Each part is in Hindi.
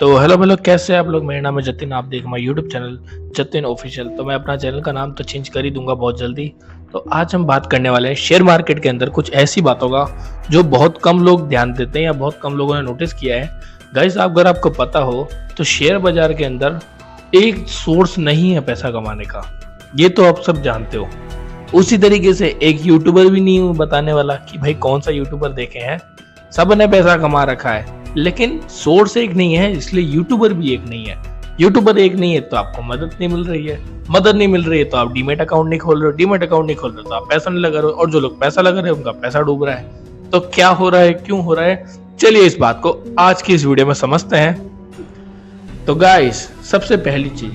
तो हेलो हेलो, कैसे हैं आप लोग। मेरा नाम है जतिन, आप देख हमारा यूट्यूब चैनल जतिन ऑफिशियल। तो मैं अपना चैनल का नाम तो चेंज कर ही दूंगा बहुत जल्दी। तो आज हम बात करने वाले हैं शेयर मार्केट के अंदर कुछ ऐसी बातों का जो बहुत कम लोग ध्यान देते हैं या बहुत कम लोगों ने नोटिस किया है। गाइस, अगर आपको पता हो तो शेयर बाजार के अंदर एक सोर्स नहीं है पैसा कमाने का, ये तो आप सब जानते हो। उसी तरीके से एक यूट्यूबर भी नहीं हूँ बताने वाला कि भाई कौन सा यूट्यूबर देखे हैं, सब ने पैसा कमा रखा है, लेकिन सोर्स एक नहीं है, इसलिए यूट्यूबर भी एक नहीं है। यूट्यूबर एक नहीं है तो आपको मदद नहीं मिल रही है, मदद नहीं मिल रही है तो आप डीमेट अकाउंट नहीं खोल रहे हो, डीमेट अकाउंट नहीं खोल रहे हो तो आप पैसा नहीं लगा रहे हो, और जो लोग पैसा लगा रहे हैं उनका पैसा डूब रहा है। तो क्या हो रहा है, क्यों हो रहा है, चलिए इस बात को आज की इस वीडियो में समझते हैं। तो गाइस, सबसे पहली चीज,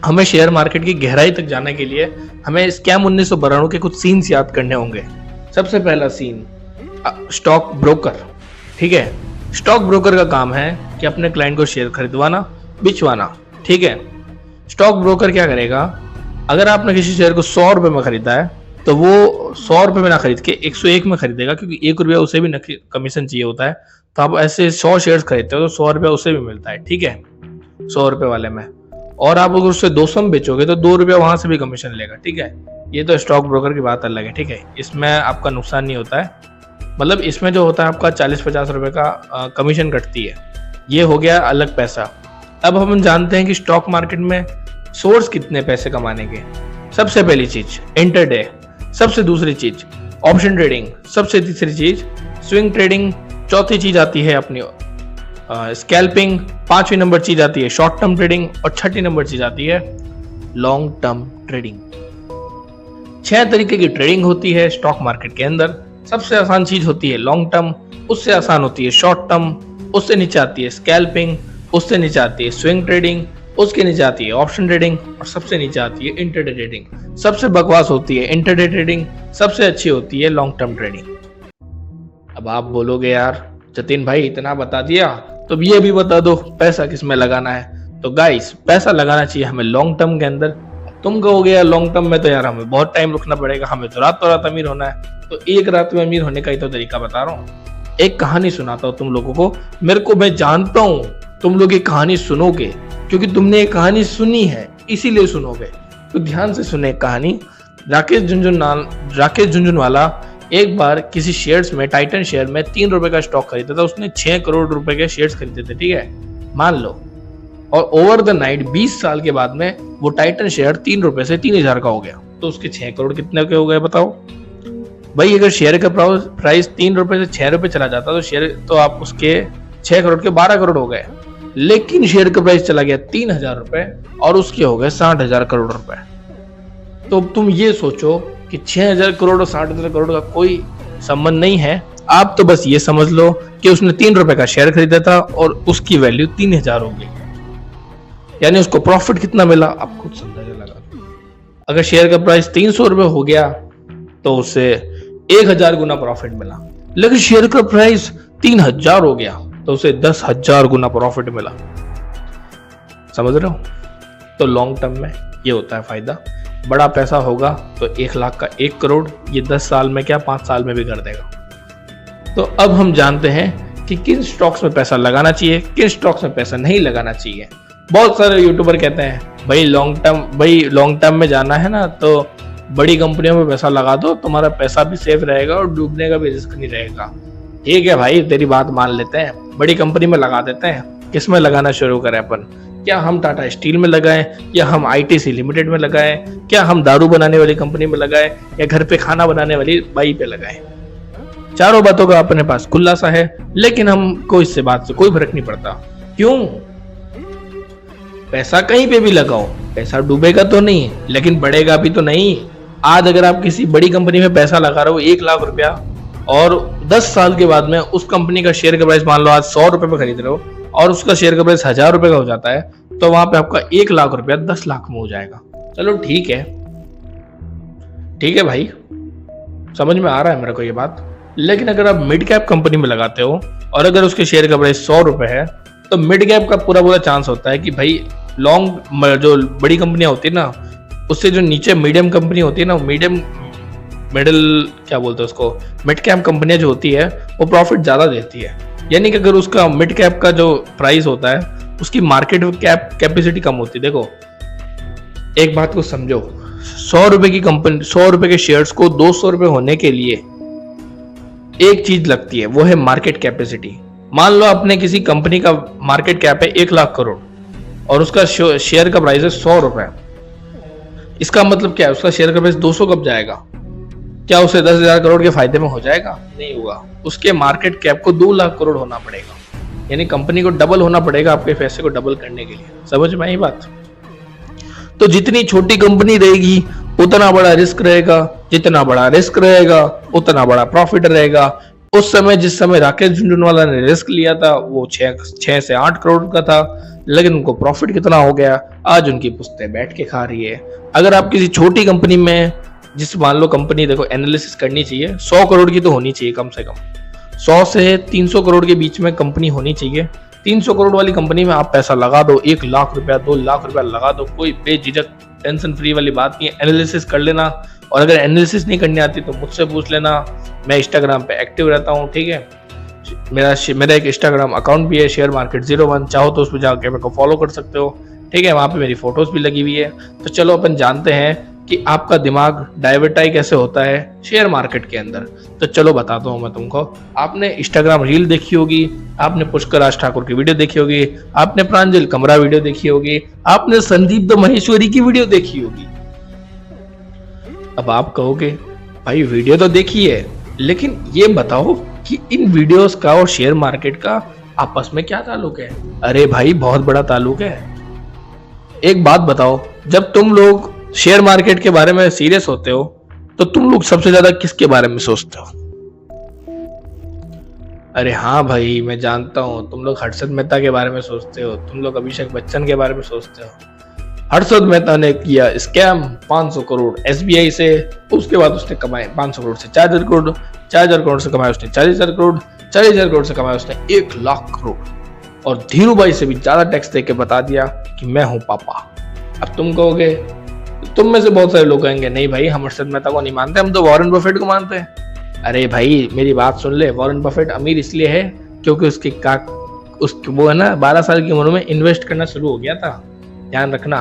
हमें शेयर मार्केट की गहराई तक जाने के लिए हमें स्कैम 1992 के कुछ सीन्स याद करने होंगे। सबसे पहला सीन, स्टॉक ब्रोकर। ठीक है, स्टॉक ब्रोकर का काम है कि अपने क्लाइंट को शेयर खरीदवाना, बिचवाना। ठीक है, स्टॉक ब्रोकर क्या करेगा, अगर आपने किसी शेयर को 100 रुपए में खरीदा है तो वो 100 रुपए में ना खरीद के 101 में खरीदेगा, क्योंकि 1 रुपया उसे भी कमीशन चाहिए होता है। तो आप ऐसे 100 शेयर खरीदते हो तो 100 रुपया उसे भी मिलता है। ठीक है, 100 रुपए वाले में, और आप अगर उससे 200 में बेचोगे तो 2 रुपया वहां से भी कमीशन लेगा। ठीक है, ये तो स्टॉक ब्रोकर की बात अलग है। ठीक है, इसमें आपका नुकसान नहीं होता है, मतलब इसमें जो होता है आपका 40-50 रुपए का कमीशन कटती है। ये हो गया अलग पैसा। अब हम जानते हैं कि स्टॉक मार्केट में सोर्स कितने पैसे कमाने के। सबसे पहली चीज इंटरडे, सबसे दूसरी चीज ऑप्शन ट्रेडिंग, सबसे तीसरी चीज स्विंग ट्रेडिंग, चौथी चीज आती है अपनी स्कैल्पिंग, पांचवी नंबर चीज आती है शॉर्ट टर्म ट्रेडिंग, और छठी नंबर चीज आती है लॉन्ग टर्म ट्रेडिंग। 6 तरीके की ट्रेडिंग होती है स्टॉक मार्केट के अंदर। सबसे आसान चीज होती है लॉन्ग टर्म, उससे आसान होती है शॉर्ट टर्म, उससे नीचे आती है स्कैल्पिंग, उससे नीचे आती है स्विंग ट्रेडिंग, उसके नीचे आती है ऑप्शन ट्रेडिंग, और सबसे नीचे आती है इंटरडे ट्रेडिंग। सबसे बकवास होती है इंटरडे ट्रेडिंग, सबसे अच्छी होती है लॉन्ग टर्म ट्रेडिंग। अब आप बोलोगे यार जतिन भाई इतना बता दिया तो ये भी बता दो पैसा किस में लगाना है। तो गाइस, पैसा लगाना चाहिए हमें लॉन्ग टर्म के अंदर। तुम कहोगे यार लॉन्ग टर्म में तो यार हमें बहुत टाइम रुकना पड़ेगा, हमें तो रात अमीर होना है। तो एक रात में अमीर होने का ही तो तरीका बता रहा हूँ। एक कहानी सुनाता हूँ तुम लोगों को। मेरे को, मैं जानता हूँ तुम लोग ये कहानी सुनोगे, क्योंकि तुमने ये कहानी सुनी है इसीलिए सुनोगे। तो ध्यान से सुने कहानी। राकेश झुनझुनवाला एक बार किसी शेयर्स में, टाइटन शेयर में 3 रुपए का स्टॉक खरीदा था। उसने 6 करोड़ रुपए के शेयर्स खरीदे थे। ठीक है, मान लो, और ओवर द नाइट 20 साल के बाद में वो टाइटन शेयर 3 रुपए से 3000 का हो गया। तो उसके 6 करोड़ कितने के हो गए बताओ भाई। अगर शेयर का प्राइस 3 रुपए से 6 रुपए चला जाता तो शेयर तो आप उसके 6 करोड़ के 12 करोड़ हो गए। लेकिन शेयर का प्राइस चला गया 3000 रुपए और उसके हो गए 60,000 करोड़ रुपए। तो तुम ये सोचो कि 6000 करोड़ और 60,000 करोड़ का कोई संबंध नहीं है। आप तो बस ये समझ लो कि उसने 3 रुपए का शेयर खरीदा था और उसकी वैल्यू 3000 हो गई, यानी उसको प्रॉफिट कितना मिला आप खुद अंदाजा लगा। अगर शेयर का प्राइस 300 रुपए हो गया तो उसे 1000 गुना प्रॉफिट मिला, लेकिन शेयर का प्राइस 3000 हो गया तो उसे 10,000 गुना प्रॉफिट मिला। समझ रहे हो? तो लॉन्ग टर्म में ये होता है फायदा। बड़ा पैसा होगा तो 1 लाख का 1 करोड़, ये 10 साल में क्या 5 साल में भी कर देगा। तो अब हम जानते हैं कि किन स्टॉक्स में पैसा लगाना चाहिए, किन स्टॉक्स में पैसा नहीं लगाना चाहिए। बहुत सारे यूट्यूबर कहते हैं भाई लॉन्ग टर्म में जाना है ना तो बड़ी कंपनियों में पैसा लगा दो, तुम्हारा पैसा भी सेफ रहेगा और डूबने का भी रिस्क नहीं रहेगा। ठीक है भाई, तेरी बात मान लेते हैं, बड़ी कंपनी में लगा देते हैं। किस में लगाना शुरू करें अपन? क्या हम टाटा स्टील में लगाएं, या हम ITC लिमिटेड में लगाएं, क्या हम दारू बनाने वाली कंपनी में लगाएं, या घर पे खाना बनाने वाली बाई पे लगाएं? चारों बातों का अपने पास खुलासा है, लेकिन हमको इससे बात से कोई फर्क नहीं पड़ता। क्यों? पैसा कहीं पे भी लगाओ, पैसा डूबेगा तो नहीं, लेकिन बढ़ेगा भी तो नहीं। आज अगर आप किसी बड़ी कंपनी में पैसा लगा रहे हो 1 लाख रुपया, और 10 साल के बाद में उस कंपनी का शेयर का प्राइस मान लो आज 100 रुपए में खरीद रहे हो और उसका शेयर का प्राइस 1000 रुपए का हो जाता है, तो वहां पे आपका 1 लाख रुपया 10 लाख में हो जाएगा। चलो ठीक है भाई, समझ में आ रहा है मेरे को ये बात। लेकिन अगर आप मिड कैप कंपनी में लगाते हो और अगर उसके शेयर का प्राइस 100 रुपए है, तो मिड कैप का पूरा चांस होता है कि भाई लॉन्ग, जो बड़ी कंपनियां होती है ना, उससे जो नीचे मीडियम कंपनी होती है ना, मिडिल क्या बोलते हैं उसको, मिड कैप कंपनियां जो होती है वो प्रॉफिट ज्यादा देती है। यानी कि अगर उसका मिड कैप का जो प्राइस होता है उसकी मार्केट कैपेसिटी कम होती है। देखो एक बात को समझो, 100 रुपए की कंपनी, 100 रुपए के शेयर्स को 200 रुपए होने के लिए एक चीज लगती है, वो है मार्केट कैपेसिटी। मान लो आपने किसी कंपनी का मार्केट कैप है 1 लाख करोड़ और उसका शेयर का प्राइस है 100 रुपए। इसका मतलब क्या है, उसका शेयर का प्राइस 200 कब जाएगा? क्या उसे 10,000 करोड़ के फायदे में हो जाएगा? नहीं होगा। उसके मार्केट कैप को 2 लाख करोड़ होना पड़ेगा, यानी कंपनी को डबल होना पड़ेगा आपके पैसे को डबल करने के लिए। समझ में आई बात? तो जितनी छोटी कंपनी रहेगी उतना बड़ा रिस्क रहेगा, जितना बड़ा रिस्क रहेगा उतना बड़ा प्रॉफिट रहेगा। उस समय जिस समय राकेश झुनझुनवाला ने रिस्क लिया था वो 6 से 8 करोड़ का था, लेकिन उनको प्रॉफिट कितना हो गया, आज उनकी पुश्तें बैठ के खा रही है। अगर आप किसी छोटी कंपनी में, जिस मान लो कंपनी, देखो एनालिसिस करनी चाहिए, 100 करोड़ की तो होनी चाहिए कम से कम, 100 से 300 करोड़ के बीच में कंपनी होनी चाहिए। 300 करोड़ वाली कंपनी में आप पैसा लगा दो, 1 लाख रुपया 2 लाख रुपया लगा दो, कोई बेझिझक टेंशन फ्री वाली बात नहीं है। एनालिसिस कर लेना, और अगर एनालिसिस नहीं करनी आती तो मुझसे पूछ लेना, मैं इंस्टाग्राम पे एक्टिव रहता हूँ, ठीक है। मेरा एक इंस्टाग्राम अकाउंट भी है, शेयर मार्केट 01, चाहो तो उसमें जाकर मेरे को फॉलो कर सकते हो, ठीक है। वहां पे मेरी फोटोज भी लगी हुई है। तो चलो अपन जानते हैं कि आपका दिमाग डाइवर्टाई कैसे होता है शेयर मार्केट के अंदर। तो चलो बताता हूँ मैं तुमको। आपने इंस्टाग्राम रील देखी होगी, आपने पुष्कर राज ठाकुर की वीडियो देखी होगी, आपने प्रांजल कमरा वीडियो देखी होगी, आपने संदीप द महेश्वरी की वीडियो देखी होगी। अब आप कहोगे भाई वीडियो तो देखी है, लेकिन ये बताओ कि इन वीडियोस का और शेयर मार्केट का आपस में क्या ताल्लुक है? अरे भाई बहुत बड़ा ताल्लुक है। एक बात बताओ, जब तुम लोग शेयर मार्केट के बारे में सीरियस होते हो तो तुम लोग सबसे ज्यादा किसके बारे में सोचते हो? अरे हाँ भाई मैं जानता हूं, तुम लोग हर्षद मेहता के बारे में सोचते हो, तुम लोग अभिषेक बच्चन के बारे में सोचते हो। हर्षद मेहता ने किया स्कैम 500 करोड़ एसबीआई से, उसके बाद उसने कमाए 500 करोड़ से 4,000 करोड़, 4,000 करोड़ से कमाए उसने 40,000 करोड़, 40,000 करोड़ से कमाए उसने 1 लाख करोड़, और धीरू भाई से भी ज्यादा टैक्स देके बता दिया कि मैं हूं पापा। अब तुम कहोगे, तुम में से बहुत सारे लोग कहेंगे नहीं भाई हम हर्षद मेहता को नहीं मानते, हम तो वॉरेन बफेट को मानते हैं। अरे भाई मेरी बात सुन ले, वॉरेन बफेट अमीर इसलिए है क्योंकि उसकी वो है ना 12 साल की उम्र में इन्वेस्ट करना शुरू हो गया था, ध्यान रखना।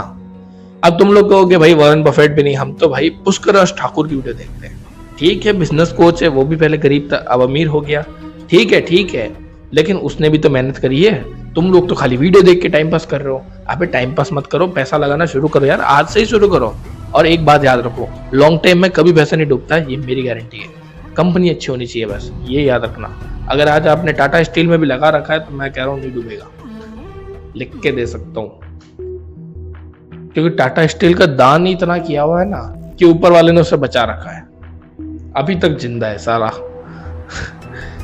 अब तुम लोग कहोगे भाई वॉरेन बफेट भी नहीं, हम तो भाई पुष्कर राज ठाकुर की वीडियो देखते हैं। ठीक है, बिजनेस कोच है, वो भी पहले गरीब था अब अमीर हो गया, ठीक है, लेकिन उसने भी तो मेहनत करी है। तुम लोग तो खाली वीडियो देख के टाइम पास कर रहे हो। अबे टाइम पास मत करो, पैसा लगाना शुरू करो यार, आज से ही शुरू करो। और एक बात याद रखो, लॉन्ग टाइम में कभी पैसा नहीं डूबता है, ये मेरी गारंटी है। कंपनी अच्छी होनी चाहिए, बस ये याद रखना। अगर आज आपने टाटा स्टील में भी लगा रखा है तो मैं कह रहा हूँ नहीं डूबेगा, लिख के दे सकता हूँ, क्योंकि टाटा स्टील का दान ही इतना किया हुआ है ना कि ऊपर वाले ने उसे बचा रखा है, अभी तक जिंदा है सारा।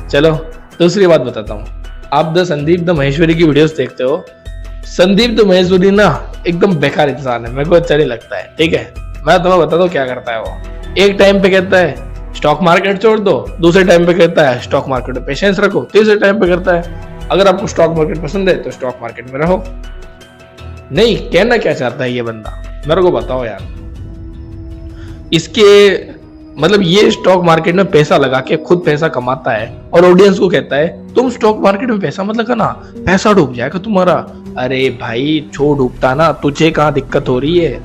चलो दूसरी बात बताता हूँ। आप संदीप द महेश्वरी की वीडियोस देखते हो, संदीप द महेश्वरी ना एकदम बेकार इंसान है, मेरे को अच्छा नहीं लगता है, ठीक है। मैं तुम्हें बताता हूँ क्या करता है वो। एक टाइम पे कहता है स्टॉक मार्केट छोड़ दो, दूसरे टाइम पे कहता है स्टॉक मार्केट में पेशेंस रखो, तीसरे टाइम पे कहता है अगर आपको स्टॉक मार्केट पसंद है तो स्टॉक मार्केट में रहो। नहीं, कहना क्या चाहता है ये बंदा, मेरे को बताओ यार। इसके मतलब ये स्टॉक मार्केट में पैसा लगा के खुद पैसा कमाता है और ऑडियंस को कहता है तुम स्टॉक मार्केट में पैसा मत लगाना, पैसा डूब जाएगा तुम्हारा। अरे भाई छोड़ डूबता ना, तुझे कहाँ दिक्कत हो रही है।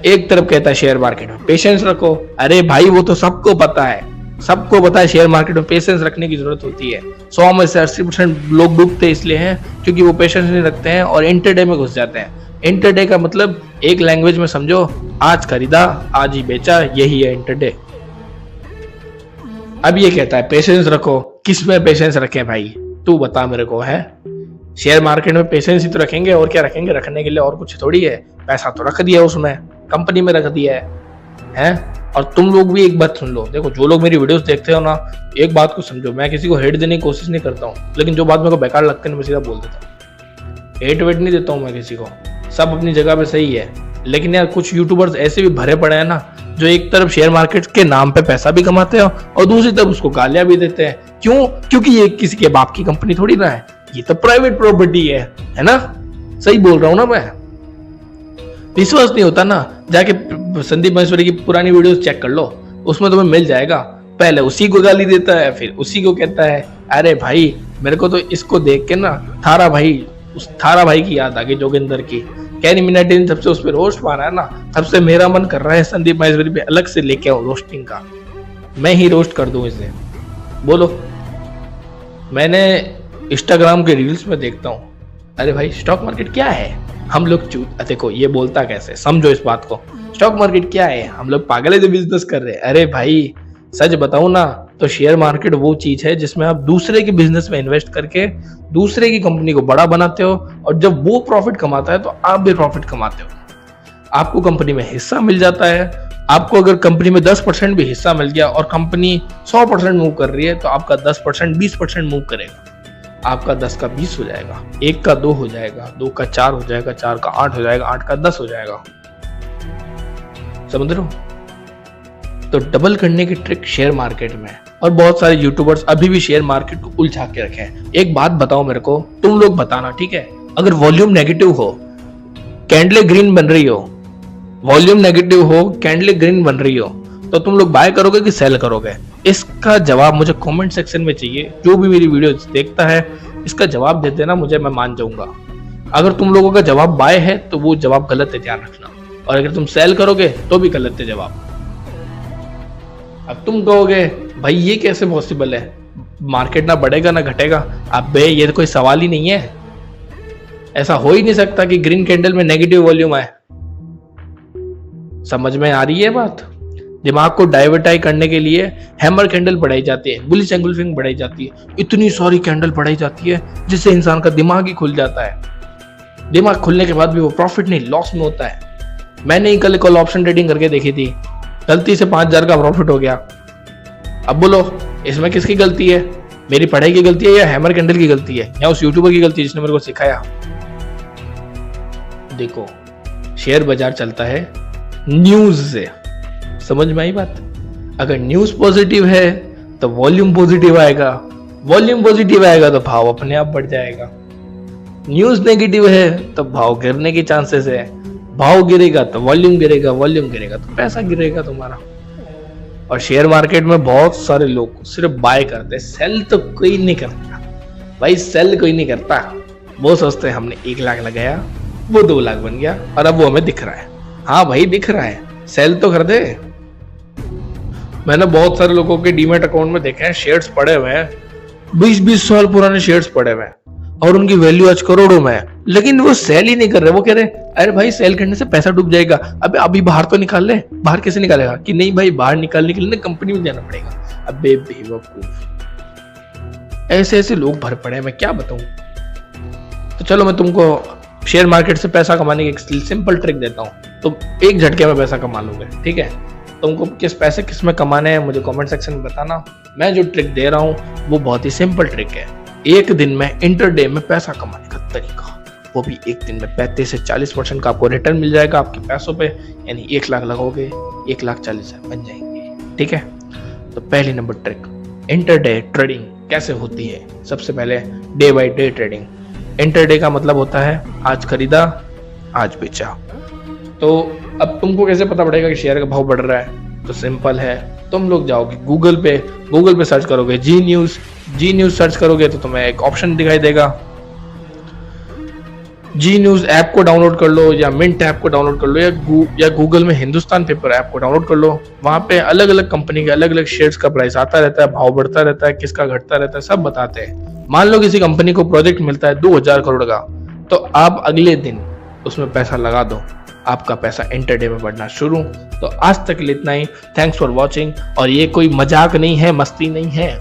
एक तरफ कहता है शेयर मार्केट में पेशेंस रखो, अरे भाई वो तो सबको पता है, सबको पता है शेयर मार्केट में पेशेंस रखने की जरूरत होती है। 100 में से 80% लोग डूबते इसलिए हैं क्योंकि वो पेशेंस नहीं रखते हैं और इंटरडे में घुस जाते हैं। इंटरडे का मतलब एक लैंग्वेज में समझो, आज खरीदा आज ही बेचा, यही है इंटरडे। अब ये कहता है पेशेंस रखो, किस में पेशेंस रखें भाई तू बता मेरे को, है शेयर मार्केट में पेशेंस ही तो रखेंगे, और क्या रखेंगे, रखने के लिए और कुछ थोड़ी है। पैसा तो रख दिया उसमें, कंपनी में रख दिया है। और तुम लोग भी एक बात सुन लो, देखो जो लोग मेरी वीडियोस देखते हो ना, एक बात को समझो, मैं किसी को हेट देने की कोशिश नहीं करता हूँ, लेकिन जो बात मेरे को बेकार लगती है मैं सीधा बोल देता हूँ। हेट वेट नहीं देता हूँ मैं किसी को, सब अपनी जगह पे सही है। लेकिन यार कुछ यूट्यूबर्स ऐसे भी भरे पड़े हैं ना, जो एक तरफ शेयर मार्केट के नाम पे पैसा भी कमाते हैं और दूसरी तरफ उसको गालियां भी देते हैं। क्यों? क्योंकि ये किसी के बाप की कंपनी थोड़ी ना है, ये तो प्राइवेट प्रॉपर्टी है ना। सही बोल रहा हूं ना मैं? विश्वास नहीं होता ना, जाके संदीप महेश्वरी की पुरानी वीडियोस चेक कर लो, उसमें तुम्हें मिल जाएगा। पहले उसी को गाली देता है, फिर उसी को कहता है अरे भाई मेरे को तो इसको देख के ना उस थारा भाई की याद आ गई, जोगिंदर की। कैरी मिनाटी ने जब से उस पर रोस्ट मारा है ना, तब से मेरा मन कर रहा है संदीप माहेश्वरी पे अलग से लेके आओ रोस्टिंग का, मैं ही रोस्ट कर दूं इसे। बोलो। मैंने इंस्टाग्राम के रील्स में देखता हूँ, अरे भाई स्टॉक मार्केट क्या है, हम लोग देखो ये बोलता कैसे, समझो इस बात को। स्टॉक मार्केट क्या है, हम लोग पागल है जो बिजनेस कर रहे हैं। अरे भाई सच बताऊं ना, तो शेयर मार्केट वो चीज है जिसमें आप दूसरे के बिजनेस में इन्वेस्ट करके दूसरे की कंपनी को बड़ा बनाते हो, और जब वो प्रॉफिट कमाता है तो आप भी प्रॉफिट कमाते हो। आपको कंपनी में हिस्सा मिल जाता है। आपको अगर कंपनी में 10% भी हिस्सा मिल गया और कंपनी 100% मूव कर रही है, तो आपका 10% 20% मूव करेगा। आपका 10 का 20 हो जाएगा, 1 का 2 हो जाएगा, 2 का 4 हो जाएगा, 4 का 8 हो जाएगा, 8 का 10 हो जाएगा। समझ रहे हो? तो डबल करने की ट्रिक शेयर मार्केट में है। और बहुत सारे यूट्यूबर्स अभी भी शेयर मार्केट को उलझा के रखे हैं। एक बात बताओ मेरे को, तुम लोग बताना, ठीक है? अगर वॉल्यूम नेगेटिव हो, कैंडल ग्रीन बन रही हो, वॉल्यूम नेगेटिव हो, कैंडल ग्रीन बन रही हो, तो तुम लोग बाय करोगे कि सेल करोगे? इसका जवाब मुझे कमेंट सेक्शन में चाहिए। जो भी मेरी वीडियो देखता है इसका जवाब दे देना मुझे, मैं मान जाऊंगा। अगर तुम लोगों का जवाब बाय है तो वो जवाब गलत है, ध्यान रखना। और अगर तुम सेल करोगे तो भी गलत है जवाब। अब तुम कहोगे भाई ये कैसे पॉसिबल है, मार्केट ना बढ़ेगा ना घटेगा। अबे ये तो कोई सवाल ही नहीं है। ऐसा हो ही नहीं सकता कि ग्रीन कैंडल में नेगेटिव वॉल्यूम आए। समझ में आ रही है बात? दिमाग को डाइवर्टाई करने के लिए हैमर कैंडल बढ़ाई जाती है, बुलिश एंगल्फिंग बढ़ाई जाती है, इतनी सारी कैंडल बढ़ाई जाती है जिससे इंसान का दिमाग ही खुल जाता है। दिमाग खुलने के बाद भी वो प्रॉफिट नहीं लॉस में होता है। मैंने ही कल ऑप्शन ट्रेडिंग करके देखी थी, गलती से 5,000 का प्रॉफिट हो गया। अब बोलो इसमें किसकी गलती है? मेरी पढ़ाई की गलती है या हैमर कैंडल की गलती है या उस यूट्यूबर की गलती है जिसने मेरे को सिखाया? देखो शेयर बाजार चलता है न्यूज से, समझ में आई बात? अगर न्यूज पॉजिटिव है तो वॉल्यूम पॉजिटिव आएगा, वॉल्यूम पॉजिटिव आएगा तो भाव अपने आप बढ़ जाएगा। न्यूज नेगेटिव है तो भाव गिरने के चांसेस है, भाव गिरेगा तो वॉल्यूम गिरेगा, वॉल्यूम गिरेगा तो पैसा गिरेगा तुम्हारा। और शेयर मार्केट में बहुत सारे लोग सिर्फ बाय करते हैं, सेल तो कोई नहीं करता भाई, सेल कोई नहीं करता। वो सोचते हैं हमने 1 लाख लगाया, वो 2 लाख बन गया और अब वो हमें दिख रहा है। हाँ भाई दिख रहा है, सेल तो कर दे। मैंने बहुत सारे लोगों के डीमैट अकाउंट में देखे हैं, शेयर्स पड़े हुए हैं, 20-20 साल पुराने शेयर्स पड़े हुए हैं और उनकी वैल्यू आज करोड़ों में है, लेकिन वो सेल ही नहीं कर रहे। वो कह रहे अरे भाई सेल करने से पैसा डूब जाएगा, अबे अभी बाहर तो निकाल ले। बाहर कैसे निकालेगा? कि नहीं भाई बाहर निकालने के लिए कंपनी में जाना पड़ेगा। अबे बेवकूफ, ऐसे ऐसे लोग भर पड़े हैं, मैं क्या बताऊं। तो चलो मैं तुमको शेयर मार्केट से पैसा कमाने की एक सिंपल ट्रिक देता हूँ, तुम एक झटके में पैसा कमा लोगे, ठीक है? तुमको किस में कमाने हैं मुझे कमेंट सेक्शन में बताना। मैं जो ट्रिक दे रहा हूँ वो बहुत ही सिंपल ट्रिक है। एक दिन में इंटरडे में पैसा कमाने का तरीका, वो भी एक दिन में 35 से 40% का आपको रिटर्न मिल जाएगा आपके पैसों पे। यानी 1 लाख लगाओगे 1,40,000 बन जाएंगे, ठीक है? तो पहली नंबर ट्रिक, इंटरडे ट्रेडिंग कैसे होती है? सबसे पहले day by day trading. Intraday का मतलब होता है आज खरीदा आज बेचा। तो अब तुमको कैसे पता पड़ेगा कि शेयर का भाव बढ़ रहा है? तो सिंपल है, तुम लोग जाओगे गूगल पे सर्च करोगे जी न्यूज सर्च करोगे तो तुम्हें एक ऑप्शन दिखाई देगा। जी न्यूज ऐप को डाउनलोड कर लो या मिंट ऐप को डाउनलोड कर लो या गूगल में हिंदुस्तान पेपर ऐप को डाउनलोड कर लो। वहां पे अलग अलग कंपनी के अलग अलग शेयर्स का प्राइस आता रहता है, भाव बढ़ता रहता है, किसका घटता रहता है, सब बताते हैं। मान लो किसी कंपनी को प्रोजेक्ट मिलता है 2000 करोड़ का, तो आप अगले दिन उसमें पैसा लगा दो, आपका पैसा इंटरडे में बढ़ना शुरू। तो आज तक के लिए इतना ही। Thanks for watching. और ये कोई मजाक नहीं है, मस्ती नहीं है,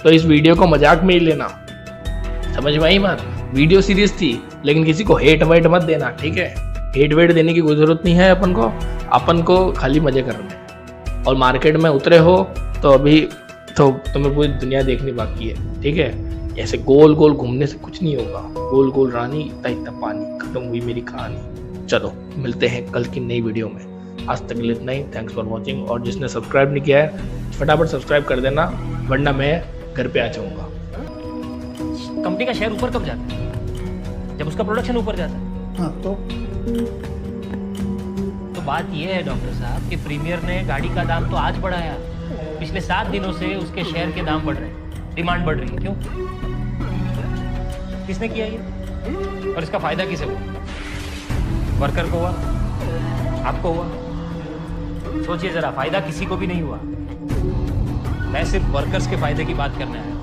तो इस वीडियो को मजाक में ही लेना। समझ में आई बात? वीडियो सीरियस थी, लेकिन किसी को हेट वेट मत देना, ठीक है? हेट वेट देने की कोई जरूरत नहीं है। अपन को खाली मजे करने हैं। और मार्केट में उतरे हो तो अभी तो तुम्हें पूरी दुनिया देखनी बाकी है, ठीक है? ऐसे गोल गोल घूमने से कुछ नहीं होगा। गोल गोल रानी इतना इतना पानी, खत्म हुई मेरी कहानी। चलो मिलते हैं कल की नई वीडियो में। आज तक के लिए इतना ही। Thanks for watching. और जिसने सब्सक्राइब नहीं किया है फटाफट सब्सक्राइब कर देना, वरना मैं घर पे आ जाऊंगा। कंपनी का शेयर ऊपर कब जाता है? जब उसका प्रोडक्शन ऊपर जाता है। हाँ तो बात यह है डॉक्टर साहब कि प्रीमियर ने गाड़ी का दाम तो आज बढ़ाया, पिछले 7 दिनों से उसके शेयर के दाम बढ़ रहे हैं, डिमांड बढ़ रही है। क्यों? किसने किया ये? और इसका फायदा किसे हुआ? वर्कर को हुआ? आपको हुआ? सोचिए जरा, फायदा किसी को भी नहीं हुआ। मैं सिर्फ वर्कर्स के फायदे की बात करने आया।